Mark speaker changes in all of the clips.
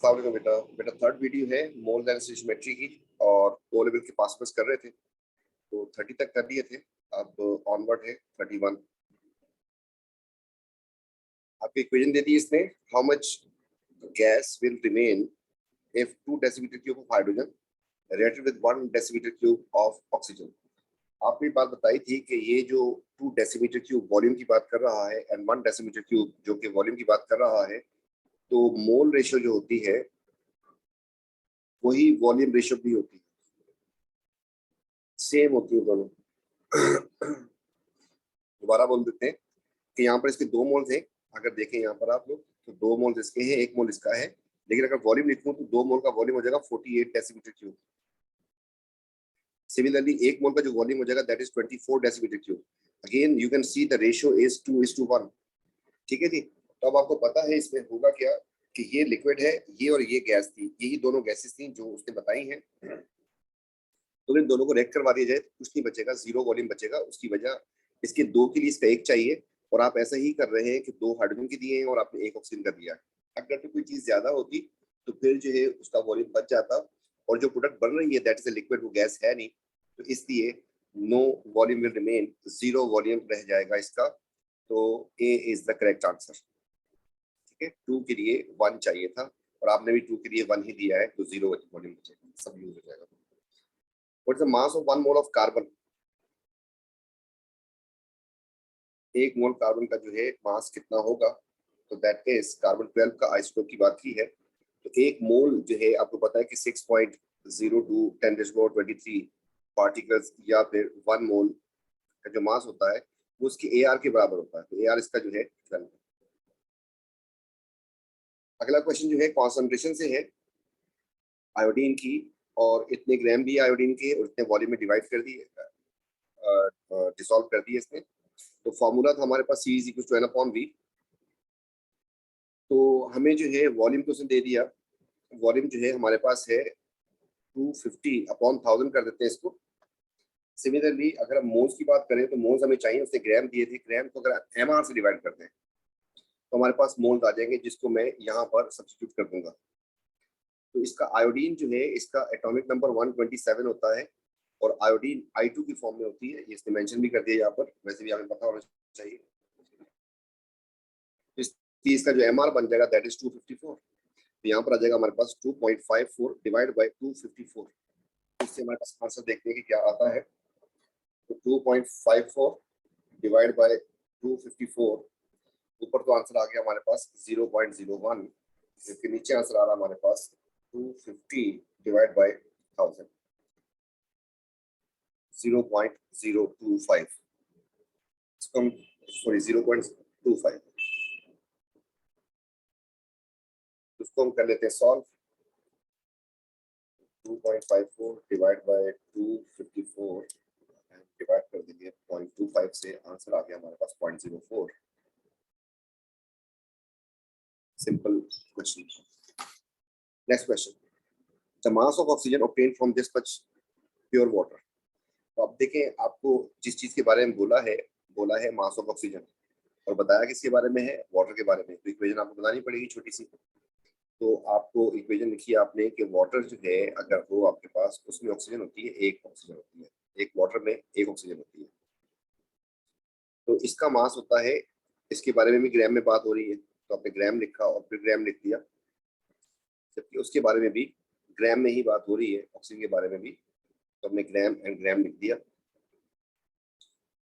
Speaker 1: अस्सलाम वालेकुम बेटा। बेटा थर्ड वीडियो है मोल्स एंड स्टोइचियोमेट्री की, और ओ लेवल के पास कर रहे थे तो 30 तक कर दिए थे। अब ऑनवर्ड है 31। आपको इक्वेशन दे दी इसने, how much gas will remain if 2 decimetre cube of hydrogen reacted with 1 decimetre cube of oxygen. आपने बात बताई थी कि ये जो 2 डेसीमीटर क्यूब वॉल्यूम की बात कर रहा है एंड 1 डेसीमीटर क्यूब जो कि वॉल्यूम की बात कर रहा है, तो मोल रेशियो जो होती है वही वॉल्यूम रेशियो भी होती है, सेम होती है दोनों। दोबारा बोल देते हैं कि यहाँ पर इसके 2 मोल्स हैं। अगर देखें यहाँ पर आप लोग तो 2 मोल्स इसके हैं, 1 मोल इसका है, लेकिन अगर वॉल्यूम लिखूं तो 2 मोल का वॉल्यूम हो जाएगा 48 डेसीमीटर क्यूब। सिमिलरली 1 मोल का जो वॉल्यूम हो जाएगा that is 24 decimetre cube. Again you can see the ratio is 2:1। ठीक है जी। तो अब आपको पता है इसमें होगा क्या कि ये लिक्विड है, ये और ये गैस थी, यही दोनों गैसेस थी जो उसने बताई हैं। तो इन दोनों को रेक करवा दिया जाए तो कुछ नहीं बचेगा, 0 वॉल्यूम बचेगा। उसकी वजह इसके 2 के लिए इसका 1 चाहिए, और आप ऐसा ही कर रहे हैं कि 2 हाइड्रोजन के दिए हैं और आपने 1 ऑक्सीजन का दिया है। अगर तो कोई चीज ज्यादा होती तो फिर जो है उसका वॉल्यूम बच जाता, और जो प्रोडक्ट बन रही है दैट इज अ लिक्विड, वो गैस है नहीं, तो इसलिए no volume will remain, 0 volume रह जाएगा इसका। तो A is the correct answer. ठीक है, 2 के लिए 1 चाहिए था और आपने भी 2 के लिए 1 ही दिया है, तो 0 वॉल्यूम बचेगा, सब यूज हो जाएगा। What is the mass of 1 mole of carbon? 1 mole carbon का जो है मास कितना होगा? तो दैट इज कार्बन 12 का आइसोटोप की बात की है। तो 1 मोल जो है आपको पता है कि 6.02 10⁻23 पार्टिकल्स, या फिर 1 मोल का जो मास होता है वो उसके AR के बराबर होता है। तो AR इसका जो है 12। अगला क्वेश्चन जो है कॉन्सेंट्रेशन से है आयोडीन की, और इतने ग्राम भी आयोडीन के और इतने वॉल्यूम में डिवाइड कर दिए, डिसॉल्व कर दिए इसने। तो फॉर्मूला था हमारे पास C = N/V। तो हमें जो है वॉल्यूम तो उसने दे दिया, वॉल्यूम जो है हमारे पास है 250/1000 कर देते हैं इसको। सिमिलरली अगर हम मोल्स की बात करें तो मोल्स हमें चाहिए, उसने ग्राम दिए थे, ग्राम को अगर MR से डिवाइड करते हैं तो हमारे पास मोल्स आ जाएंगे, जिसको मैं यहाँ पर सब्स्टिट्यूट कर दूंगा। तो इसका आयोडीन जो है इसका एटॉमिक नंबर 127 होता है, और आयोडीन I2 की फॉर्म में होती है, ये इसने मेंशन भी कर दिया यहाँ पर, वैसे भी हमें पता होना चाहिए। इसका जो MR बन जाएगा दैट इज 254। तो यहाँ पर आ जाएगा हमारे पास 2.54 डिवाइड बाय 254। इससे हमारे पास आंसर देखते हैं कि क्या आता है। तो 2.54 डिवाइड बाय 254, ऊपर तो आंसर आ गया हमारे पास 0.01, इसके नीचे आंसर आ रहा हमारे पास 250 डिवाइड बाय 1000, 0.025। सॉरी 0.25। उसको हम कर लेते हैं सॉल्व। 2.54 डिवाइड बाय 254 डिवाइड कर देंगे 0.25 से, आंसर आ गया हमारे पास 0.04। Simple question. Next question, the mass of oxygen obtained from this much pure water. तो अब देखें, आपको जिस चीज के बारे में बोला है मास ऑफ ऑक्सीजन, और बताया किसके बारे में है, वाटर के बारे में। तो इक्वेशन आपको बनानी पड़ेगी छोटी सी। तो आपको इक्वेशन लिखी आपने कि वाटर जो है अगर हो आपके पास, उसमें ऑक्सीजन होती है, 1 ऑक्सीजन होती है, एक वाटर में 1 ऑक्सीजन होती है। तो इसका मास होता है, इसके बारे में भी ग्राम में बात हो रही है तो आपने ग्राम लिखा और फिर ग्राम लिख दिया, जबकि उसके बारे में भी ग्राम में ही बात हो रही है, ऑक्सीजन के बारे में भी, तो हमने ग्राम एंड ग्राम लिख दिया।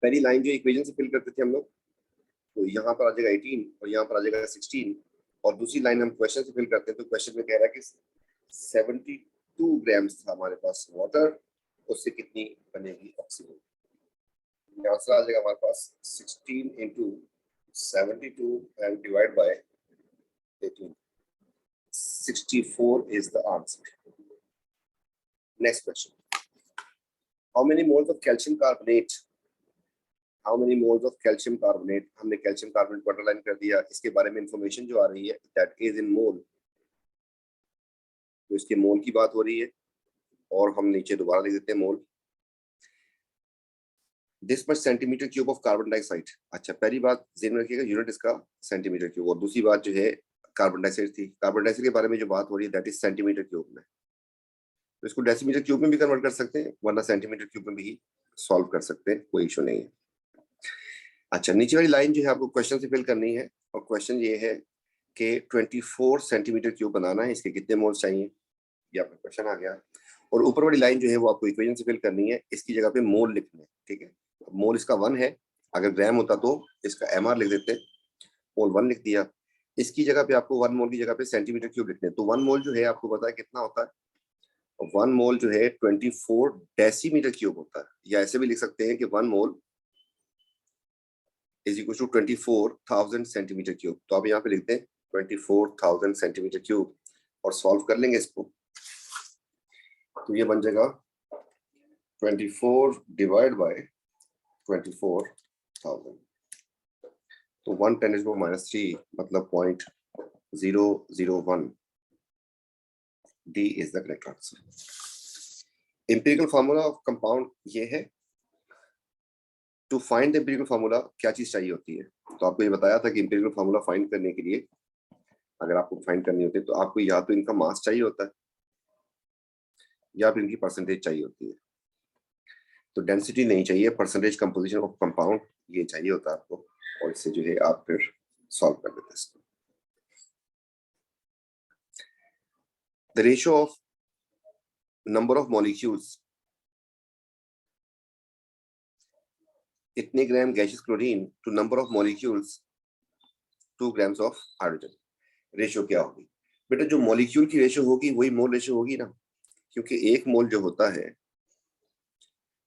Speaker 1: पहली लाइन जो इक्वेशन से फिल करते थे हम लोग, तो यहाँ पर आ जाएगा 18 और यहाँ पर आ जाएगा 16, और दूसरी लाइन हम क्वेश्चन से फिल करते हैं तो क्वेश्चन में कह रहा है कि 72 ग्राम्स था हमारे पास वाटर, उससे कितनी बनेगी ऑक्सीजन। आंसर आ जाएगा हमारे पास 16 into 72 and divide by 18. 64 is the answer. Next question. How many moles of calcium carbonate? How many moles of calcium carbonate? हमने calcium carbonate को अंडरलाइन कर दिया। इसके बारे में इंफॉर्मेशन जो आ रही है that is in mole, तो इसके मोल की बात हो रही है, और हम नीचे दोबारा लिख देते हैं mole. This much centimetre cube of carbon dioxide. अच्छा, पहली बात ध्यान रखिएगा, यूनिट इसका सेंटीमीटर क्यूब, और दूसरी बात जो है कार्बन डाइऑक्साइड थी। कार्बन डाइऑक्साइड के बारे में जो बात हो रही है दैट इज सेंटीमीटर क्यूब में, तो इसको डेसीमीटर क्यूब में भी कन्वर्ट कर सकते हैं, वरना सेंटीमीटर क्यूब में भी सॉल्व कर सकते हैं, कोई इशू नहीं है। अच्छा, नीचे वाली लाइन जो है आपको क्वेश्चन से फिल करनी है, और क्वेश्चन ये है कि 24 सेंटीमीटर क्यूब बनाना है, इसके कितने मोल्स चाहिए, ये आपका क्वेश्चन आ गया। और ऊपर वाली लाइन जो है वो आपको इक्वेशन से फिल करनी है, इसकी जगह पे मोल लिखना है, ठीक है। मोल इसका 1 है, अगर ग्राम होता तो इसका एमआर लिख देते, मोल 1 लिख दिया। इसकी जगह पे आपको 1 मोल की जगह पे सेंटीमीटर क्यूब लिखने हैं, तो 1 मोल जो है आपको पता है कितना होता है, 1 मोल जो है 24 डेसीमीटर क्यूब होता है, या ऐसे भी लिख सकते हैं कि 1 mole is equal to 24,000 centimetre cube. तो आप यहाँ पे लिखते हैं 24,000 सेंटीमीटर क्यूब और सॉल्व कर लेंगे इसको, तो ये बन जाएगा 24 डिवाइड बाय 24,000, तो 1 × 10⁻³ मतलब 0.001। D is the correct answer. Empirical formula of compound ये है। To find the empirical formula क्या चीज चाहिए होती है, तो आपको ये बताया था कि एम्पिरिकल फार्मूला फाइंड करने के लिए, अगर आपको फाइंड करनी होती है तो आपको या तो इनका मास चाहिए होता है या फिर इनकी परसेंटेज चाहिए होती है। तो डेंसिटी नहीं चाहिए, परसेंटेज कंपोजिशन ऑफ कंपाउंड ये चाहिए होता है आपको, और इससे जो है आप फिर सॉल्व कर देते हैं इसको। The ratio of number of molecules, इतने gram gaseous chlorine to number of molecules 2 grams of hydrogen, ratio क्या होगी? बेटा जो मॉलिक्यूल की रेशियो होगी वही मोल रेशियो होगी ना, क्योंकि एक मोल जो होता है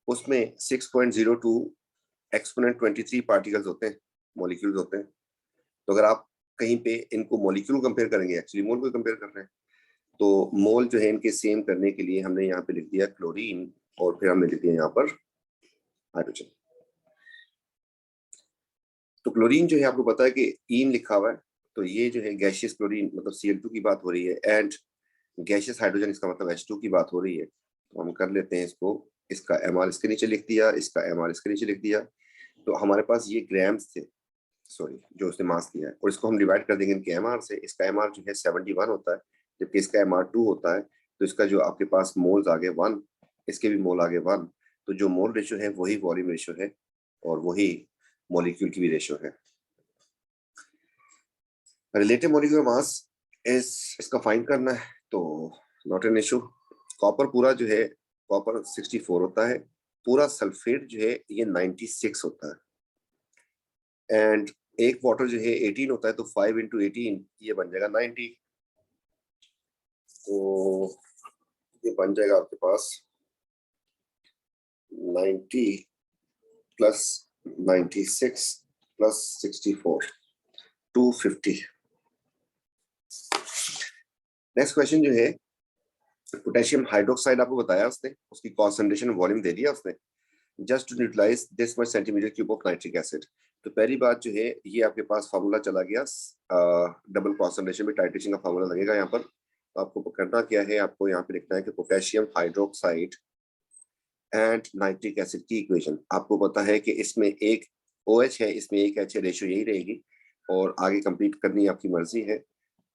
Speaker 1: उसमें 6.02 एक्सपोनेंट 23 पार्टिकल्स होते हैं, मॉलिक्यूल्स होते हैं। तो अगर आप कहीं पे इनको मॉलिक्यूल कंपेयर करेंगे, एक्चुअली मोल को कंपेयर कर रहे हैं, तो मोल जो है इनके सेम करने के लिए हमने यहाँ पे लिख दिया क्लोरीन, और फिर हमने लिख दिया यहाँ पर हाइड्रोजन। तो क्लोरीन जो है आपको पता है कि ईन लिखा हुआ है, तो ये जो है गैसियस क्लोरीन मतलब Cl2 की बात हो रही है, एंड गैसियस हाइड्रोजन इसका मतलब H2 की बात हो रही है। तो हम कर लेते हैं इसको, इसका एमआर इसके नीचे लिख दिया, इसका एमआर इसके नीचे लिख दिया। तो हमारे पास ये ग्राम्स थे, सॉरी जो उसने मास दिया है, और इसको हम डिवाइड कर देंगे इनके एमआर से। इसका एमआर जो है 71 होता है, जबकि इसका एमआर 2 होता है। तो इसका जो आपके पास मोल्स आगे 1, इसके भी मोल आगे 1, तो जो मोल रेशियो है वही वॉल्यूम रेशियो है, और वही मॉलिक्यूल की भी रेशियो है। रिलेटिव मॉलिक्यूलर मास इसका फाइंड करना है, तो नॉट एन इशू। कॉपर पूरा जो है, कॉपर 64 होता है, पूरा सल्फेट जो है ये 96 होता है, एंड एक वाटर जो है 18 होता है, तो 5 × 18 ये बन जाएगा 90। तो ये बन जाएगा आपके पास 90 प्लस 96 प्लस 64, 250। नेक्स्ट क्वेश्चन जो है, पोटेशियम हाइड्रोक्साइड आपको बताया उसने, उसकी कॉन्सेंट्रेशन वॉल्यूम दे दिया उसने, just to neutralise this much centimetre cube of nitric acid. तो पहली बात जो है, ये आपके पास फार्मूला चला गया, डबल कॉन्सेंट्रेशन में टाइट्रेशन का फार्मूला लगेगा यहाँ पर। तो आपको करना क्या है, आपको यहाँ पे लिखना है कि potassium hydroxide and nitric acid की इक्वेशन। आपको पता है कि इसमें एक OH है, इसमें एक H है, रेशियो यही रहेगी, और आगे कंप्लीट करनी आपकी मर्जी है।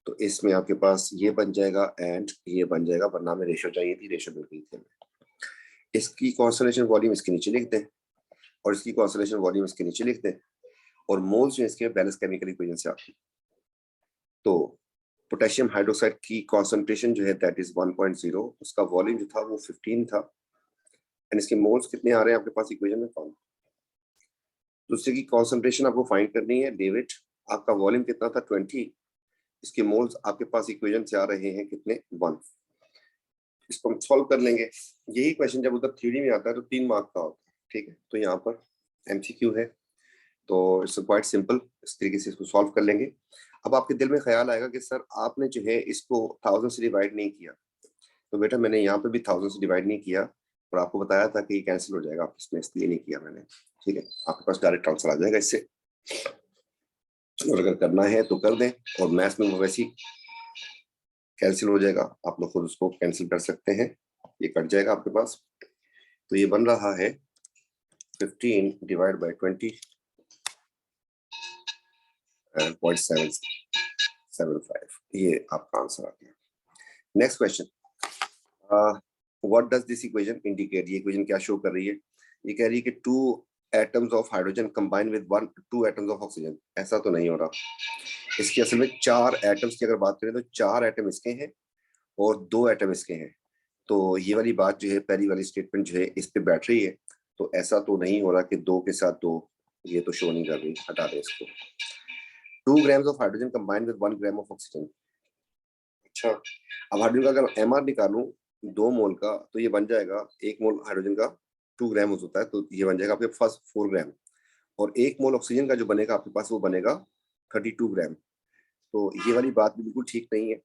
Speaker 1: तो इसमें आपके पास ये बन जाएगा एंड ये बन जाएगा, वरना में रेशियो चाहिए थी, रेशियो मिल गई थी। इसकी कॉन्सेंट्रेशन वॉल्यूम इसके नीचे लिख दें, और इसकी कॉन्सेंट्रेशन वॉल्यूम इसके नीचे लिख दें, और मोल्स जो इसके बैलेंस केमिकल इक्वेशन से आती है। तो पोटेशियम हाइड्रोक्साइड की कॉन्सेंट्रेशन जो है दैट इज 1.0, उसका वॉल्यूम जो था वो 15 था, एंड इसके मोल्स कितने आ रहे हैं आपके पास इक्वेशन में फाउंड। दूसरे की कॉन्सेंट्रेशन आपको फाइंड करनी है, डेविड आपका वॉल्यूम कितना था 20, इसके मोल्स आपके पास इक्वेशन से आ रहे हैं कितने 1। इसको हम सॉल्व कर लेंगे। यही क्वेश्चन जब उधर थ्योरी में आता है तो 3 मार्क का होता है, ठीक है। तो यहाँ पर MCQ है, तो इट्स क्वाइट सिंपल, इस तरीके से इसको सॉल्व कर लेंगे। अब आपके दिल में ख्याल आएगा कि सर आपने जो है इसको 1000 से डिवाइड नहीं किया, तो बेटा मैंने यहाँ पे भी 1000 से डिवाइड नहीं किया, और आपको बताया था कि ये कैंसिल हो जाएगा, इसमें इसलिए नहीं किया मैंने, ठीक है। आपके पास डायरेक्ट आंसर आ जाएगा इससे, और अगर करना है तो कर दें, और मैथ्स में वो वैसे ही कैंसिल हो जाएगा, आप लोग खुद उसको कैंसिल कर सकते हैं, ये कट जाएगा आपके पास। तो ये बन रहा है 15 डिवाइड बाय 20 0.7 0.75 ये आपका आंसर आ गया। Next question, what does this equation indicate? ये इक्वेशन क्या शो कर रही है? ये कह रही है कि 2 atoms of hydrogen combine with 2 atoms of oxygen. ऐसा तो नहीं हो रहा, इसकी असल में 4 एटम्स की अगर बात करें तो 4 एटम इसके हैं और 2 एटम इसके हैं। तो ये वाली बात जो है, पहली वाली स्टेटमेंट जो है इस पे बैठ रही है। तो ऐसा तो नहीं हो रहा कि 2 के साथ 2, ये तो शो नहीं कर रही, हटा दें इसको। 2 grams of hydrogen combined with 1 gram of oxygen. अच्छा, अब हाइड्रोजन का अगर एमआर निकालूं 2 मोल का, तो ये बन जाएगा 1 मोल हाइड्रोजन का 2 ग्राम होता है, तो ये बन जाएगा आपके पास 4 ग्राम। और 1 मोल ऑक्सीजन का जो बनेगा आपके पास, वो बनेगा 32 ग्राम। तो ये वाली बात भी बिल्कुल ठीक नहीं है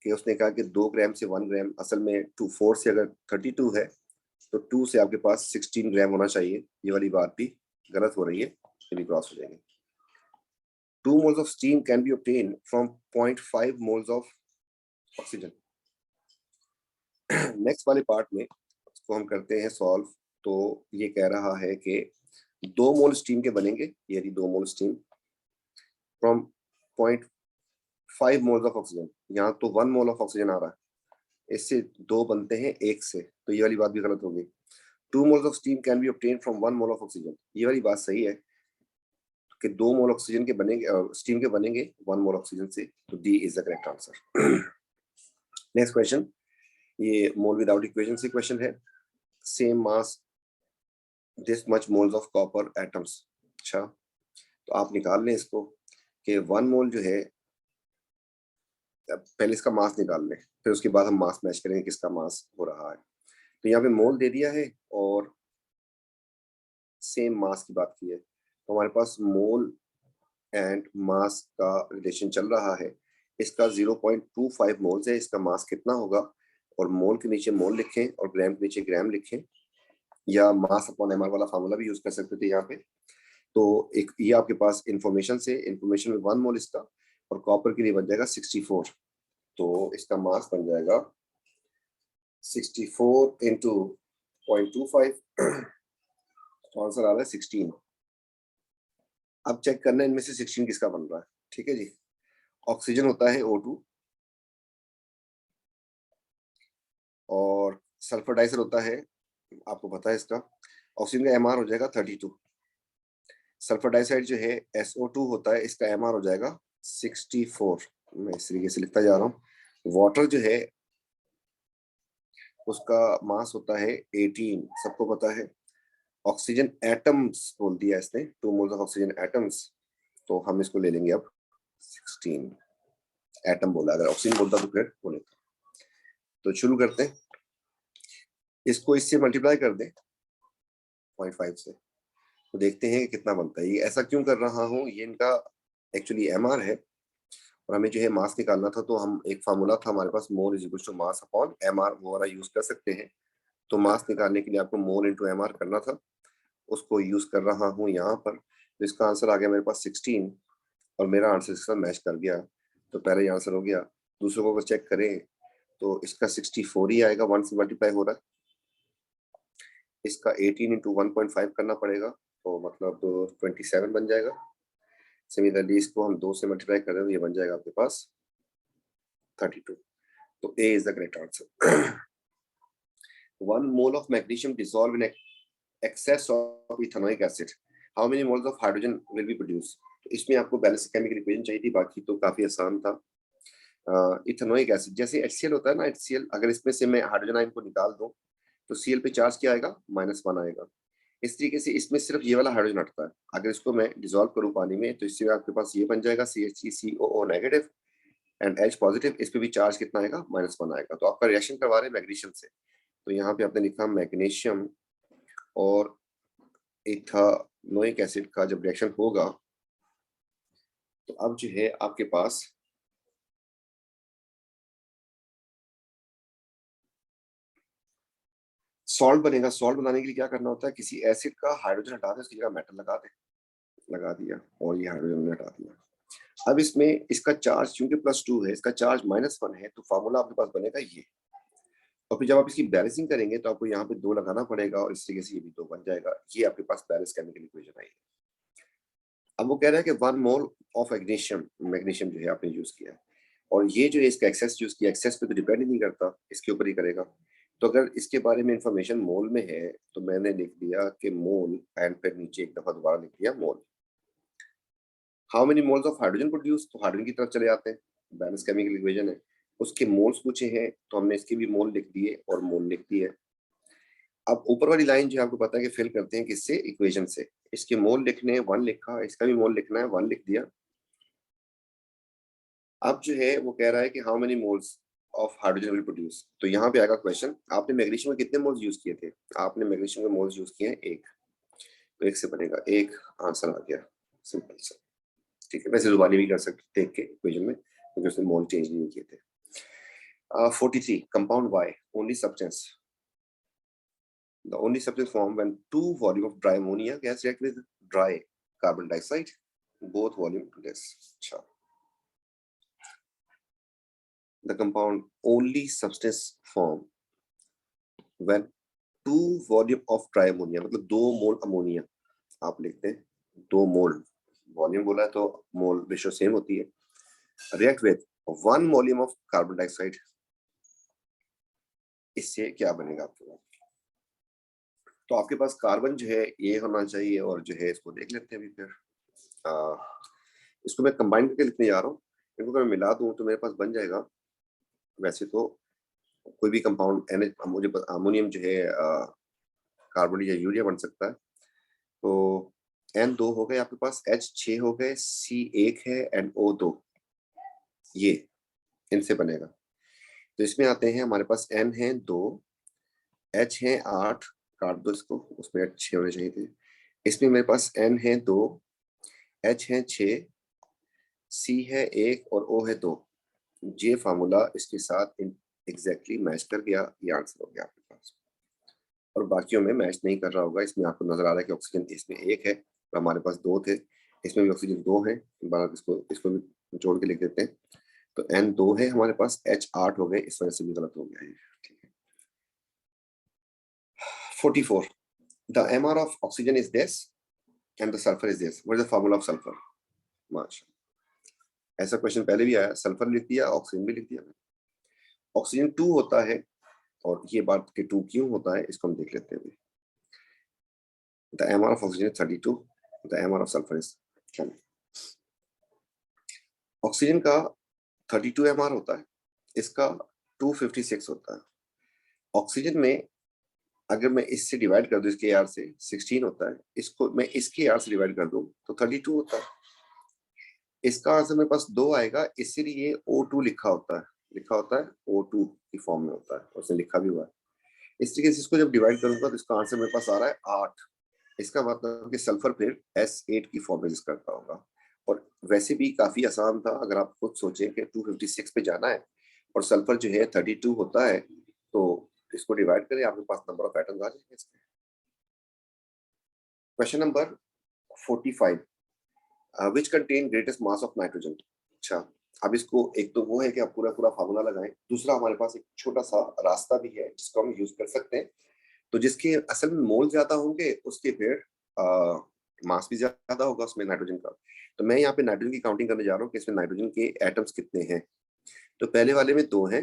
Speaker 1: कि उसने कहा कि 2 ग्राम से 1 ग्राम। असल में 4 से अगर 32 है तो 2 से आपके पास 16 ग्राम होना चाहिए। ये वाली बात भी गलत हो रही है, ये भी क्रॉस हो जाएंगे। 2 moles of steam can be obtained from 0.5 moles of oxygen. Next वाले पार्ट में इसको हम करते हैं सॉल्व। तो ये कह रहा है कि 2 मोल स्टीम के बनेंगे, यदि 2 mole steam from 0.5 moles of oxygen. यहाँ तो 1 मोल ऑफ ऑक्सीजन आ रहा है, इससे 2 बनते हैं 1 से, तो ये वाली बात भी गलत होगी। 2 moles of steam can be obtained from 1 mole of oxygen, ये वाली बात सही है कि 2 मोल ऑक्सीजन के बनेंगे, स्टीम के बनेंगे 1 मोल ऑक्सीजन से। तो D is the correct answer. Next question, ये मोल विदाउट इक्वेशन से क्वेश्चन है। Same mass this much moles of copper atoms. अच्छा, तो आप निकाल लें इसको कि 1 मोल जो है, पहले इसका मास निकाल लें, फिर उसके बाद हम मास मैच करेंगे किसका मास हो रहा है। तो यहाँ पे मोल दे दिया है और सेम मास की बात की है, तो हमारे पास मोल एंड मास का रिलेशन चल रहा है। इसका 0.25 मोल्स है, इसका मास कितना होगा? और मोल के नीचे मोल लिखें और ग्राम के नीचे ग्राम लिखें, या मास अपॉन एमआर वाला फार्मूला भी यूज कर सकते थे यहाँ पे। तो एक ये आपके पास इंफॉर्मेशन से, इंफॉर्मेशन में 1 मोल इसका, और कॉपर के लिए बन जाएगा 64। तो इसका मास बन जाएगा 64 इंटू 0.25, तो आंसर आ रहा है 16। अब चेक करना है इनमें से 16 किसका बन रहा है। ठीक है जी, ऑक्सीजन होता है O2 और सल्फर डाइऑक्साइड होता है, आपको पता है इसका, ऑक्सीजन का एमआर हो जाएगा 32। सल्फर डाइऑक्साइड जो है SO2 होता है, इसका एमआर हो जाएगा 64। मैं इस तरीके से लिखता जा रहा हूँ। वाटर जो है उसका मास होता है 18, सबको पता है। ऑक्सीजन एटम्स बोल दिया इसने, 2 मोल्स ऑफ ऑक्सीजन एटम्स, तो हम इसको ले लेंगे अब 16। एटम बोला, अगर ऑक्सीजन बोलता तो फिर बोले। तो शुरू करते हैं, इसको इससे मल्टीप्लाई कर दें 0.5 से, तो देखते हैं कि कितना बनता है। ये ऐसा क्यों कर रहा हूँ, ये इनका एक्चुअली एमआर है और हमें जो है मास निकालना था। तो हम एक फार्मूला था हमारे पास, mole is equal to mass upon MR, वो वाला यूज कर सकते हैं। तो मास निकालने के लिए आपको मोल इंटू एमआर करना था, उसको यूज कर रहा हूँ यहाँ पर। तो इसका आंसर आ गया मेरे पास 16 और मेरा आंसर इसका मैच कर गया, तो पहले ही आंसर हो गया। दूसरों को अगर चेक करें तो इसका 64 ही आएगा, 1 से मल्टीप्लाई हो रहा है। इसका 18 इंटू 1.5 करना पड़ेगा, तो मतलब 27 बन जाएगा। सिमिलरली इसको हम 2 से मल्टीप्लाई कर रहे हैं तो ये बन जाएगा आपके पास 32। तो A is the correct answer. 1 mole of magnesium dissolved in excess of ethanoic acid, how many moles of hydrogen will be produced? तो इसमें आपको बैलेंस केमिकल इक्वेशन चाहिए थी, बाकी तो काफी आसान था। इथेनोइक एसिड जैसे HCl होता है ना, HCl, अगर इसमें से मैं हाइड्रोजन आयन को निकाल दूं तो Cl पे चार्ज क्या आएगा? -1 आएगा। इस तरीके से इसमें सिर्फ ये वाला हाइड्रोजन हटता है। अगर इसको मैं डिसॉल्व करूं पानी में तो इससे आपके पास ये बन जाएगा CH3COO negative and H positive. इस पे भी चार्ज कितना आएगा? -1 आएगा। तो आपका रिएक्शन करवा रहे हैं मैग्नीशियम से, तो यहाँ पे आपने लिखा मैग्नीशियम और इथेनोइक एसिड का जब रिएक्शन होगा तो अब जो है आपके पास सॉल्ट बनेगा। सॉल्ट बनाने के लिए क्या करना होता है, किसी एसिड का हाइड्रोजन हटा दे, उसकी जगह मेटल लगा दे, लगा दिया और ये हाइड्रोजन हटा दिया। अब इसमें इसका चार्ज चूंकि +2 है, इसका चार्ज -1 है, तो फार्मूला आपके पास बनेगा ये। और फिर जब आप इसकी बैलेंसिंग करेंगे तो आपको यहाँ पे 2 लगाना पड़ेगा और इस तरीके से ये भी 2 बन जाएगा। ये आपके पास बैलेंस केमिकल इक्वेशन आई है। अब वो कह रहा है कि 1 मोल ऑफ मैग्नीशियम, मैग्नीशियम जो है आपने यूज किया है, और ये जो है इसका एक्सेस जो उसकी एक्सेस पे तो डिपेंड ही नहीं करता, इसके ऊपर ही करेगा। तो अगर इसके बारे में इंफॉर्मेशन मोल में है तो मैंने लिख दिया कि मोल एंड फिर नीचे एक दफा दोबारा लिख दिया mole. How many moles of hydrogen produce, तो हाइड्रोजन की तरफ चले जाते हैं, बैलेंस केमिकल इक्वेशन है, उसके मोल्स पूछे हैं तो हमने इसके भी मोल लिख दिए और मोल लिख दिए। अब ऊपर वाली लाइन जो आपको पता है कि फिल करते हैं किससे, इक्वेशन से। इसके मोल लिखने हैं, 1 लिखा, इसका भी मोल लिखना है, 1 लिख दिया। अब जो है वो कह रहा है कि how many moles of hydrogen will produce, तो यहाँ पे आएगा क्वेश्चन, आपने मैग्नीशियम में कितने मोल्स यूज किए थे, आपने मैग्नीशियम के मोल्स यूज किए हैं 1, तो 1 से बनेगा 1, आंसर आ गया, सिंपल सा। ठीक है, वैसे जुबानी भी कर सकते देख के इक्वेशन में, क्योंकि उसने मोल चेंज नहीं किए थे। 43 compound Y only substance, the only substance formed when 2 volume of dry ammonia gas react with dry carbon dioxide, both volume less. अच्छा, the compound only substance formed when 2 volume of dry ammonia, मतलब 2 मोल ammonia, आप लिखते हैं 2 मोल, volume बोला है तो mole ratio same होती है, react with 1 volume of carbon dioxide, इससे क्या बनेगा आपके पास। तो आपके पास कार्बन जो है ये होना चाहिए, और जो है इसको देख लेते हैं अभी फिर। इसको मैं कंबाइन करके लिखने जा रहा हूँ, इनको अगर मैं मिला दूं तो मेरे पास बन जाएगा, वैसे तो कोई भी कंपाउंड मुझे अमोनियम जो है कार्बन या यूरिया बन सकता है। तो N2 हो गए आपके पास, H6 हो गए, C1 है, NO2, ये इनसे बनेगा। तो इसमें आते हैं हमारे पास N है 2, H है 8, काट दो इसको, उसमें 6 होने चाहिए थे। इसमें मेरे पास N है 2, H है 6, C है 1 और O है 2। ये फार्मूला इसके साथ एग्जैक्टली मैच कर गया, ये आंसर हो गया आपके पास। और बाकियों में मैच नहीं कर रहा होगा, इसमें आपको नजर आ रहा है कि ऑक्सीजन इसमें 1 है और हमारे पास 2 थे, इसमें भी ऑक्सीजन 2 है, इसको भी जोड़ के लिख देते हैं। तो N2 है हमारे पास, H8 हो गए, इस वजह से भी गलत हो गया है। ठीक है, 44 the MR of oxygen is this and the sulfur is this, what is the formula of sulfur। माशा, ऐसा क्वेश्चन पहले भी आया, सल्फर लिख दिया, ऑक्सीजन भी लिख दिया। ऑक्सीजन 2 होता है, और ये बात कि 2 क्यों होता है इसको हम देख लेते हैं। The MR of oxygen is 32, the MR of sulfur is 10। Oxygen का 32 MR होता है, इसका 256 होता है। ऑक्सीजन में अगर मैं इससे डिवाइड कर दूं, इसके आर से 16 होता है, इसको मैं इसके आर से डिवाइड कर दूं तो 32 होता है। इसका आंसर मेरे पास 2 आएगा, इसीलिए O2 लिखा होता है O2 की फॉर्म में होता है, उसने लिखा भी हुआ है। इस तरीके से इसको जब डिवाइड करूंगा तो इसका आंसर मेरे पास आ रहा है 8। इसका मतलब कि सल्फर फिर S8 की फॉर्म में करता होगा। और वैसे भी काफी आसान था, अगर आप खुद सोचें कि 256 पे जाना है और सल्फर जो है 32 होता है, तो इसको डिवाइड करें, आपके पास नंबर ऑफ एटम्स आ जाएंगे इसमें। Question number 45 which contain greatest mass of nitrogen. अच्छा, अब इसको एक तो वो है कि आप पूरा पूरा फार्मूला लगाएं, दूसरा हमारे पास एक छोटा सा रास्ता भी है जिसको हम यूज कर सकते हैं। तो जिसके असल में मोल ज्यादा होंगे उसके फिर मास भी ज्यादा होगा उसमें नाइट्रोजन का। तो मैं यहाँ पे नाइट्रोजन की काउंटिंग करने जा रहा हूँ कि इसमें नाइट्रोजन के एटम्स कितने हैं। तो पहले वाले में 2 हैं,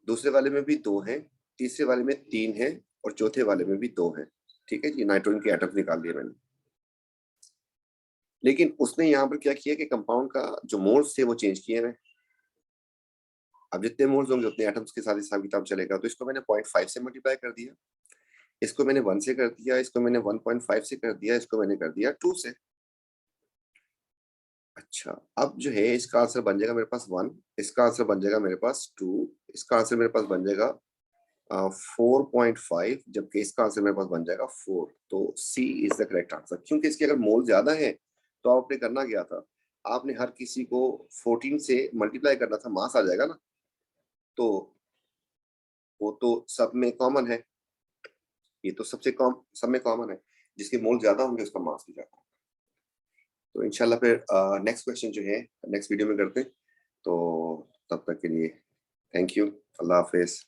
Speaker 1: दूसरे वाले में भी 2 हैं, तीसरे वाले में 3 हैं और चौथे वाले में भी 2 हैं। ठीक है जी, नाइट्रोजन के एटम्स निकाल दिए मैंने। लेकिन उसने यहाँ पर क्या किया कि कंपाउंड का जो मोल्स थे वो चेंज किए हैं। अब जितने मोल्स होंगे उतने एटम्स के साथ हिसाब किताब चलेगा। तो इसको मैंने 0.5 से मल्टीप्लाई कर दिया, इसको मैंने 1 से कर दिया, इसको मैंने 1.5 से कर दिया, इसको मैंने कर दिया 2 से। अच्छा, अब जो है इसका आंसर बन जाएगा मेरे पास 1, इसका आंसर बन जाएगा मेरे पास 2, इसका आंसर मेरे पास बन जाएगा 4.5, जबकि इसका आंसर मेरे पास बन जाएगा 4। तो सी इज द करेक्ट आंसर। क्योंकि इसके अगर मोल ज्यादा है तो आपने करना क्या था, आपने हर किसी को 14 से मल्टीप्लाई करना था, मास आ जाएगा ना, तो वो तो सब में कॉमन है, ये तो सब में कॉमन है, जिसके मोल ज्यादा होंगे उसका मास भी ज्यादा। तो इंशाल्लाह फिर नेक्स्ट क्वेश्चन जो है नेक्स्ट वीडियो में करते हैं। तो तब तक के लिए थैंक यू, अल्लाह हाफिज।